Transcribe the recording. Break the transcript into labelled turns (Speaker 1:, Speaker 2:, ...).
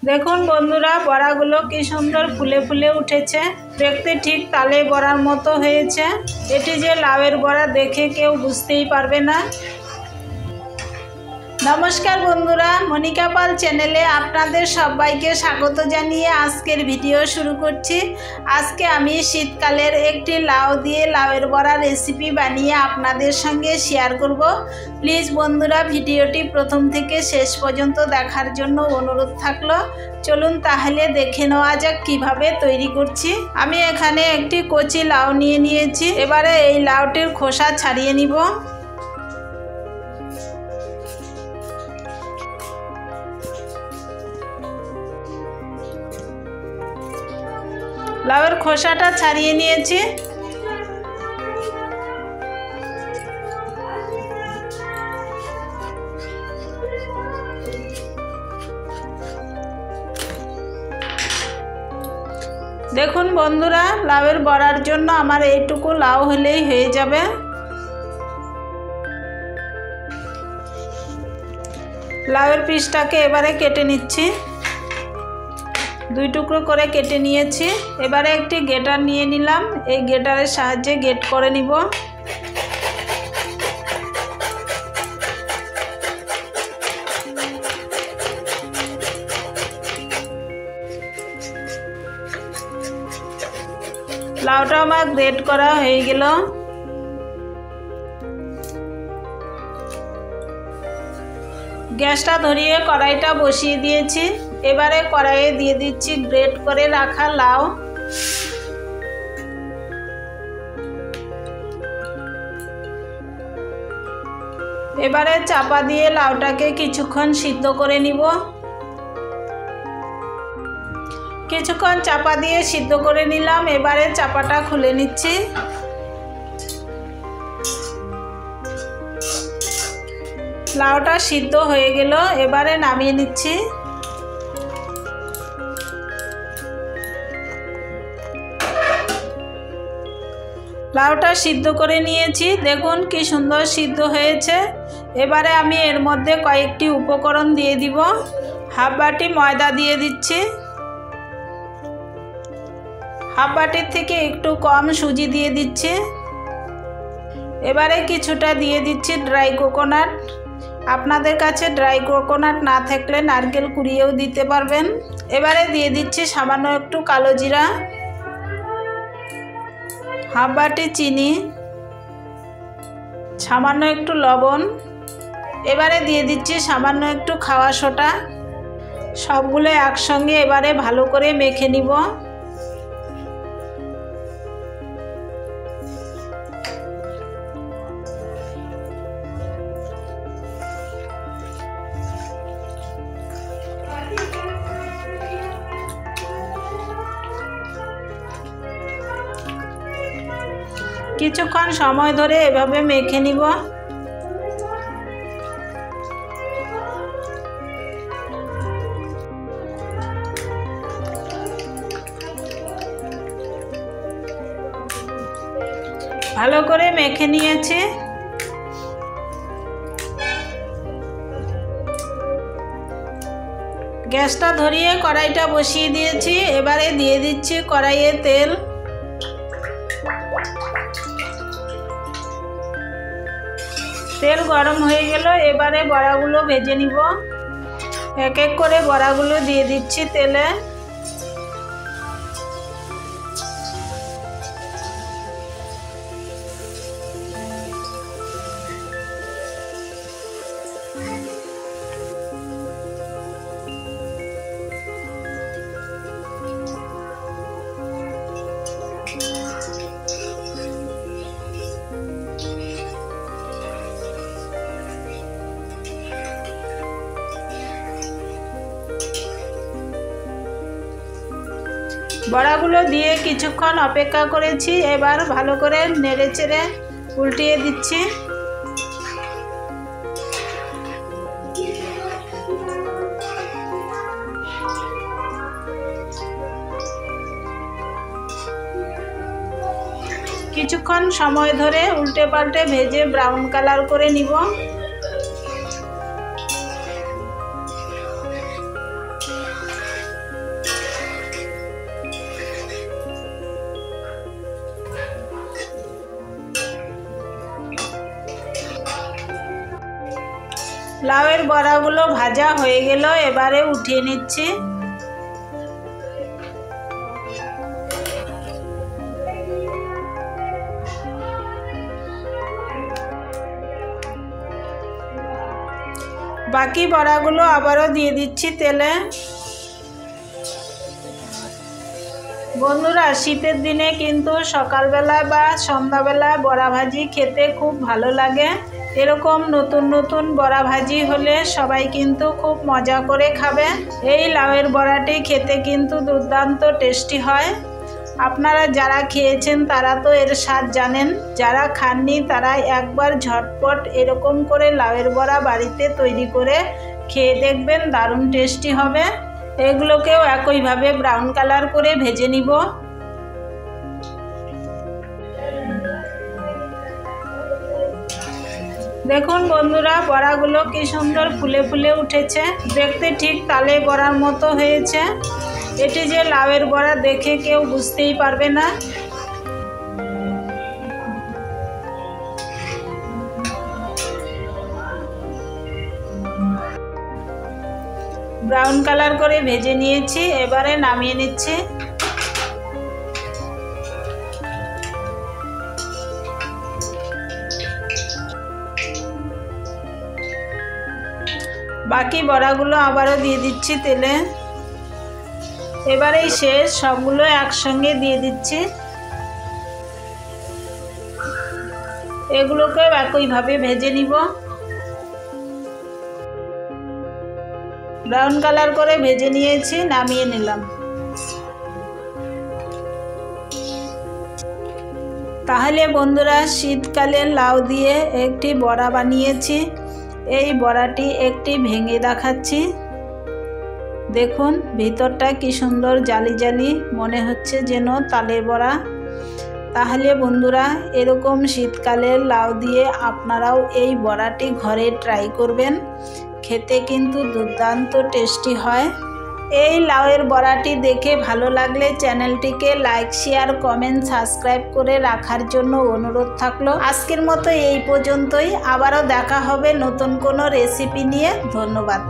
Speaker 1: দেখুন বন্ধুরা, বড়াগুলো কি সুন্দর ফুলে ফুলে উঠেছে। দেখতে ঠিক তালে বড়ার মতো হয়েছে। এটি যে লাউয়ের বড়া দেখে কেউ বুঝতেই পারবে না। নমস্কার বন্ধুরা, মনিকা পাল চ্যানেলে আপনাদের সবাইকে স্বাগত জানিয়ে আজকের ভিডিও শুরু করছি। আজকে আমি শীতকালের একটি লাউ দিয়ে লাউয়ের বড়া রেসিপি বানিয়ে আপনাদের সঙ্গে শেয়ার করব। প্লিজ বন্ধুরা, ভিডিওটি প্রথম থেকে শেষ পর্যন্ত দেখার জন্য অনুরোধ থাকলো। চলুন তাহলে দেখে নেওয়া যাক কিভাবে তৈরি করছি। আমি এখানে একটি কচি লাউ নিয়ে নিয়েছি। এবারে এই লাউটির খোসা ছাড়িয়ে নিব। লাউয়ের খোসাটা ছাড়িয়ে নিয়েছি। দেখুন বন্ধুরা, লাউয়ের বড়ার জন্য আমার এইটুকু লাউ হলেই হয়ে যাবে। লাউয়ের পিসটাকে এবারে কেটে নিচ্ছি। দুই টুকরো করে কেটে নিয়েছি। এবারে একটি গ্রেটার নিয়ে নিলাম। এই গ্রেটারের সাহায্যে গ্রেট করে নিব। লাউটা আমার গ্রেট করা হয়ে গেল। গ্যাসটা ধরিয়ে কড়াইটা বসিয়ে দিয়েছি। এবারে কড়াইয়ে দিয়ে দিচ্ছি গ্রেট করে রাখা লাউ। এবারে চাপা দিয়ে লাউটাকে কিছুক্ষণ সিদ্ধ করে নিব। কিছুক্ষণ চাপা দিয়ে সিদ্ধ করে নিলাম। এবারে চাপাটা খুলে নিচ্ছি। লাউটা সিদ্ধ হয়ে গেল। এবারে নামিয়ে নিচ্ছি। লাউটা সিদ্ধ করে নিয়েছি। দেখুন কি সুন্দর সিদ্ধ হয়েছে। এবারে আমি এর মধ্যে কয়েকটি উপকরণ দিয়ে দিব। হাফ বাটি ময়দা দিয়ে দিচ্ছি। হাফ বাটির থেকে একটু কম সুজি দিয়ে দিচ্ছি। এবারে কিছুটা দিয়ে দিচ্ছি ড্রাই কোকোনাট। আপনাদের কাছে ড্রাই কোকোনাট না থাকলে নারকেল কুড়িয়েও দিতে পারবেন। এবারে দিয়ে দিচ্ছি সামান্য একটু কালো জিরা, হাফ বাটি চিনি, সামান্য একটু লবণ। এবারে দিয়ে দিচ্ছি সামান্য একটু খাওয়া সোডা। সবগুলো একসঙ্গে এবারে ভালো করে মেখে নিব। কিছুক্ষণ সময় ধরে এভাবে মেখে নিব। ভালো করে মেখে নিয়েছি। গ্যাসটা ধরিয়ে কড়াইটা বসিয়ে দিয়েছি। এবারে দিয়ে দিচ্ছি কড়াইয়ে তেল। তেল গরম হয়ে গেল। এবারে বড়াগুলো ভেজে নিব। এক এক করে বড়াগুলো দিয়ে দিচ্ছি তেলে। বড়াগুলো দিয়ে কিছুক্ষণ অপেক্ষা করেছি। এবার ভালো করে নেড়ে চেড়ে উল্টিয়ে দিচ্ছি। কিছুক্ষণ সময় ধরে উল্টে পাল্টে ভেজে ব্রাউন কালার করে নিব। লাউয়ের বড়াগুলো ভাজা হয়ে গেল, এবারে উঠিয়ে নিচ্ছি। বাকি বড়াগুলো আবারও দিয়ে দিচ্ছি তেলে। বন্ধুরা, শীতের দিনে কিন্তু সকালবেলা বা সন্ধ্যাবেলা বড়া ভাজি খেতে খুব ভালো লাগে। এরকম নতুন নতুন বড়া ভাজি হলে সবাই কিন্তু খুব মজা করে খাবে। এই লাউয়ের বড়াটি খেতে কিন্তু দুর্দান্ত টেস্টি হয়। আপনারা যারা খেয়েছেন তারা তো এর স্বাদ জানেন, যারা খাননি তারা একবার ঝটপট এরকম করে লাউয়ের বড়া বাড়িতে তৈরি করে খেয়ে দেখবেন, দারুণ টেস্টি হবে। এগুলোকেও একইভাবে ব্রাউন কালার করে ভেজে নিব। দেখুন বন্ধুরা, বড়াগুলো কি সুন্দর ফুলে ফুলে উঠেছে, দেখতে ঠিক তালে বড়ার মতো হয়েছে। এটি যে লাউয়ের বড়া দেখে কেউ বুঝতেই পারবে না। ব্রাউন কালার করে ভেজে নিয়েছি, এবারে নামিয়ে নিচ্ছি। বাকি বড়াগুলো আবারও দিয়ে দিচ্ছি তেলে। এবারেই শেষ, সবগুলো একসঙ্গে দিয়ে দিচ্ছি। এগুলোকেও একইভাবে ভেজে নিব। ব্রাউন কালার করে ভেজে নিয়েছি, নামিয়ে নিলাম। তাহলে বন্ধুরা, শীতকালে লাউ দিয়ে একটি বড়া বানিয়েছি। এই বড়াটি একটি ভেঙে দেখাচ্ছি। দেখুন ভিতরটা কি সুন্দর জালি জালি, মনে হচ্ছে যেন তালের বড়া। তাহলে বন্ধুরা, এরকম শীতকালে লাউ দিয়ে আপনারাও এই বড়াটি ঘরে ট্রাই করবেন, খেতে কিন্তু দুর্দান্ত টেস্টি হয়। এই লাউয়ের বড়াটি দেখে ভালো লাগলে চ্যানেলটিকে লাইক, শেয়ার, কমেন্ট, সাবস্ক্রাইব করে রাখার জন্য অনুরোধ থাকলো। আজকের মতো এই পর্যন্তই, আবারও দেখা হবে নতুন কোনো রেসিপি নিয়ে। ধন্যবাদ।